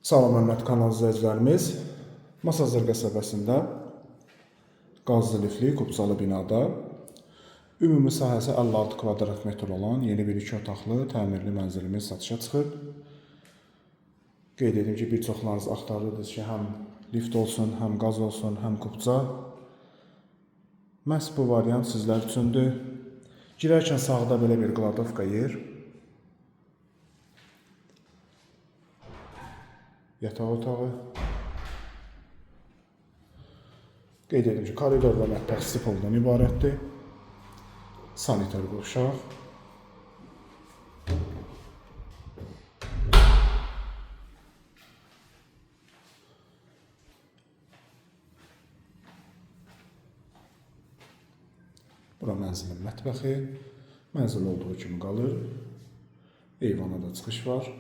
Salam hörmətli kanal izləyicilərimiz. Masazır qəsəbəsində qazlı lifli qubcalı binada ümumi sahəsi 56 kvadrat metr olan yeni bir 2 otaqlı təmirli mənzilimiz satışa çıxıb. Qeyd edim ki, bir çoxlarınız axtarırdınız ki, həm lift olsun, həm qaz olsun, həm qubca. Məhz bu variant sizlər üçündür. Girərkən sağda belə bir qladovka yer. Yataq otağı. Qeyd edim ki, koridor və mətbəx stipoldan ibarətdir. Sanitar qovşaq. Bura mənzilin mətbəxi. Mənzil olduğu kimi qalır. Eyvana da çıxış var.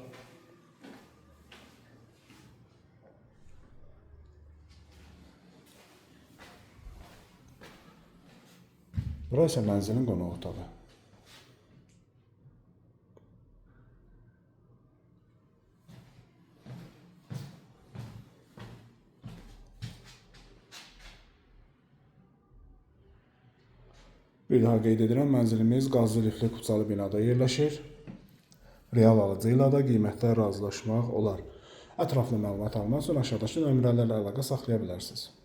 Bura isə mənzilin qonaq otağı. Bir daha qeyd edirəm, mənzilimiz qazlı lifli qubcalı binada yerləşir. Real alıcı ilə də qiymətlə razılaşmaq olar. Ətraflı məlumat almaq üçün aşağıdakı nömrələrlə əlaqə saxlaya bilərsiniz.